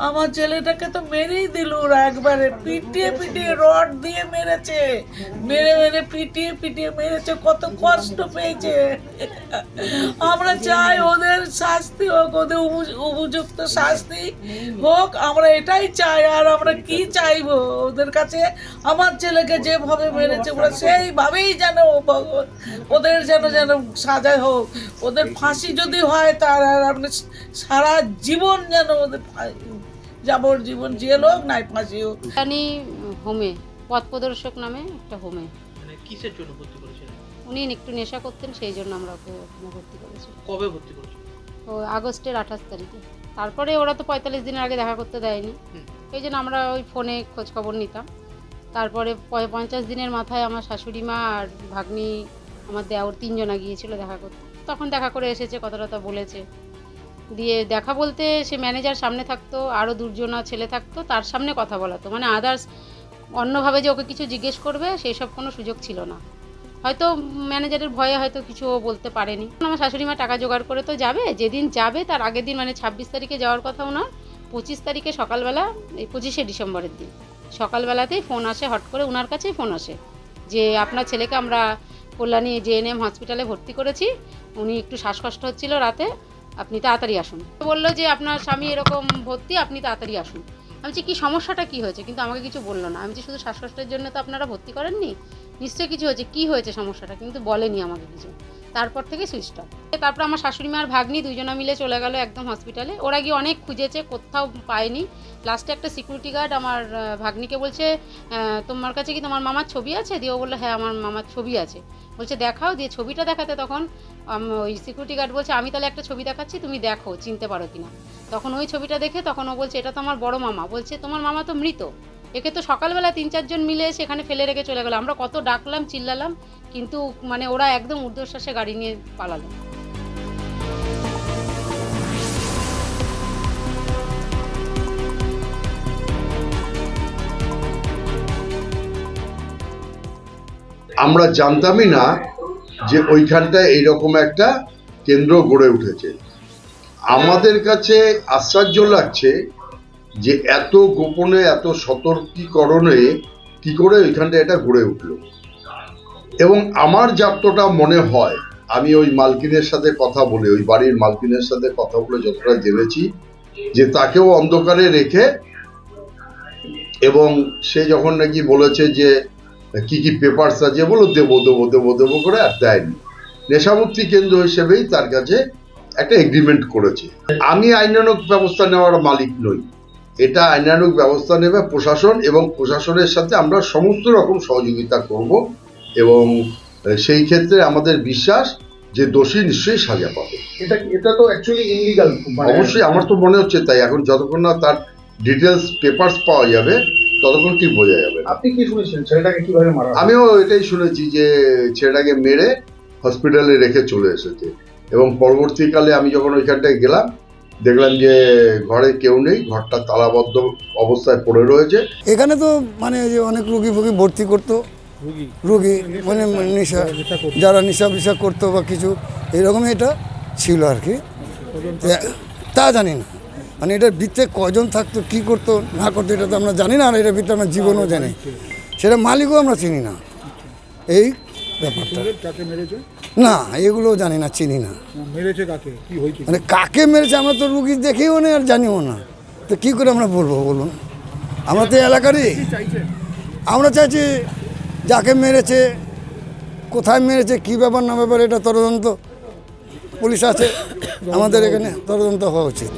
আমার ছেলেটাকে তো মেরেই দিল ওরা, একবারে পিটিয়ে পিটিয়ে রড দিয়ে মেরেছে, মেরে মেরে পিটিয়ে পিটিয়ে মেরেছে, কত কষ্ট পেয়েছে। আমরা চাই ওদের শাস্তি হোক, ওদের উপযুক্ত শাস্তি হোক, আমরা এটাই চাই। আর আমরা কি চাইবো ওদের কাছে? আমার ছেলেকে যেভাবে মেরেছে ওরা সেইভাবেই যেন ওদের যেন যেন সাজা হোক, ওদের ফাঁসি যদি হয় তার আর আপনি সারা জীবন যেন ওদের যাবজ্জীবন জেল হোক নাই ফাঁসি হোক। জানি হোমে, পথ প্রদর্শক নামে একটা হোমে। মানে কিসের জন্য ভর্তি করেছিলেন? উনি একটু নেশা করতেন, সেই জন্য আমরা ওকে ওখানে ভর্তি করেছি। কবে ভর্তি করেছিলেন? তো আগস্টের 28 তারিখে। তারপরে ওরা তো 45 দিনের আগে দেখা করতে দেয়নি, এই জন্য আমরা ওই ফোনে খোঁজ খবর নিতাম। তারপরে 50 দিনের মাথায় আমার শাশুড়ি মা আর ভাগ্নি, আমার দেওর 3 জনা গিয়েছিল দেখা করতে। তখন দেখা করে এসেছে, কথা টথা বলেছে। দিয়ে দেখা বলতে সে ম্যানেজার সামনে থাকতো, আরও 2 জনা ছেলে থাকতো, তার সামনে কথা বলাতো, মানে আদার্স অন্যভাবে যে ওকে কিছু জিজ্ঞেস করবে সেই সব কোনো সুযোগ ছিল না। হয়তো ম্যানেজারের ভয়ে হয়তো কিছু ও বলতে পারেনি। আমার শাশুড়ি মা টাকা জোগাড় করে তো যাবে, যেদিন যাবে তার আগের দিন মানে 26 তারিখে যাওয়ার কথা ওনার, 25 তারিখে সকালবেলা, এই 25শে ডিসেম্বরের দিন সকালবেলাতেই ফোন আসে, হট করে ওনার কাছেই ফোন আসে যে আপনার ছেলেকে আমরা কল্যাণী জেএনএম হসপিটালে ভর্তি করেছি, উনি একটু শ্বাসকষ্ট হচ্ছিল রাতে, আপনি তাড়াতাড়ি আসুন। বললো যে আপনার স্বামী এরকম ভর্তি, আপনি তাড়াতাড়ি আসুন। আমি বলছি কী সমস্যাটা কী হয়েছে, কিন্তু আমাকে কিছু বললো না। আমি বলছি শুধু শ্বাসকষ্টের জন্য তো আপনারা ভর্তি করেননি, নিশ্চয়ই কিছু হয়েছে, কী হয়েছে সমস্যাটা, কিন্তু বলেনি আমাকে কিছু। তারপর থেকে সুইচ অফ। তারপর আমার শাশুড়ি মা আর ভাগ্নি 2 জনা মিলে চলে গেল একদম হসপিটালে। ওরা গিয়ে অনেক খুঁজেছে, কোথাও পায়নি। লাস্টে একটা সিকিউরিটি গার্ড আমার ভাগ্নিকে বলছে তোমার কাছে কি তোমার মামার ছবি আছে? দিয়ে ও বললো হ্যাঁ আমার মামার ছবি আছে। বলছে দেখাও। দিয়ে ছবিটা দেখাতে তখন ওই সিকিউরিটি গার্ড বলছে আমি তাহলে একটা ছবি দেখাচ্ছি, তুমি দেখো চিনতে পারো কিনা। তখন ওই ছবিটা দেখে তখন ও বলছে এটা তো আমার বড় মামা। বলছে তোমার মামা তো মৃত, একে তো সকালবেলা 3-4 জন মিলে সেখানে ফেলে রেখে চলে গেলো। আমরা কত ডাকলাম চিল্লালাম, কিন্তু মানে ওরা একদম ঊর্ধ্বশ্বাসে গাড়ি নিয়ে পালালো। আমরা জানতামই না যে ওইখানটায় এইরকম একটা কেন্দ্র গড়ে উঠেছে। আমাদের কাছে আশ্চর্য লাগছে যে এত গোপনে, এত সতর্কীকরণে কি করে ওইখানটা এটা গড়ে উঠলো। এবং আমার যতটা মনে হয়, আমি ওই মালকিনের সাথে কথা বলে, ওই বাড়ির মালকিনের সাথে কথা বলে যতটা জেনেছি, যে তাকেও অন্ধকারে রেখে, এবং সে যখন নাকি বলেছে যে কি কি পেপারস আছে, বলো দেবো দেবো দেবো দেবো করে, আর দেয়নি। নেশামুক্তি কেন্দ্র হিসেবেই তার কাছে একটা এগ্রিমেন্ট করেছে। আমি আইনানুগ ব্যবস্থা নেওয়ার মালিক নই, এটা আইনানুগ ব্যবস্থা নেবে প্রশাসন, এবং প্রশাসনের সাথে আমরা সমস্ত রকম সহযোগিতা করব, এবং সেই ক্ষেত্রে আমাদের বিশ্বাস যে দোষী নিশ্চয়ই সাজা পাবে। এটা তো অ্যাকচুয়ালি ইলিগাল। অবশ্যই, আমার তো মনে হচ্ছে তাই। এখন যতক্ষণ না তার ডিটেলস পেপারস পাওয়া যাবে ততক্ষণ ঠিক বোঝা যাবে। আপনি কি শুনেছেন ছেলেটাকে কিভাবে মারা? আমিও এটাই শুনেছি যে ছেলেটাকে মেরে হসপিটালে রেখে চলে এসেছে, এবং পরবর্তীকালে আমি যখন ওইখানটায় গেলাম দেখলাম যে ঘরে কেউ নেই, ঘরটা তালাবদ্ধ অবস্থায় পড়ে রয়েছে। এখানে তো মানে যে অনেক রুগী ফুগী ভর্তি করতো, রুগী মানে নেশা, যারা নেশা ফিসা করতো বা কিছু এরকম এটা ছিল আর কি। তা জানি না, মানে এটার ভিতরে কজন থাকতো, কী করতো না করতো এটা তো আমরা জানি না, আর এটার ভিতরে আমরা জীবনও জানি, সেটা মালিকও আমরা চিনি না। এই ব্যাপারটা না, এগুলো জানি না, চিনি না। মেরেছে কাকে, কি হয়েছে, মানে কাকে মেরেছে আমরা তো রুগী দেখেও না আর জানিও না, তো কী করে আমরা বলবো বলুন? আমরা তো এলাকারই। আমরা চাইছি যাকে মেরেছে, কোথায় মেরেছে, কী ব্যাপার না ব্যাপার, এটা তদন্ত পুলিশ আছে আমাদের এখানে, তদন্ত হওয়া উচিত।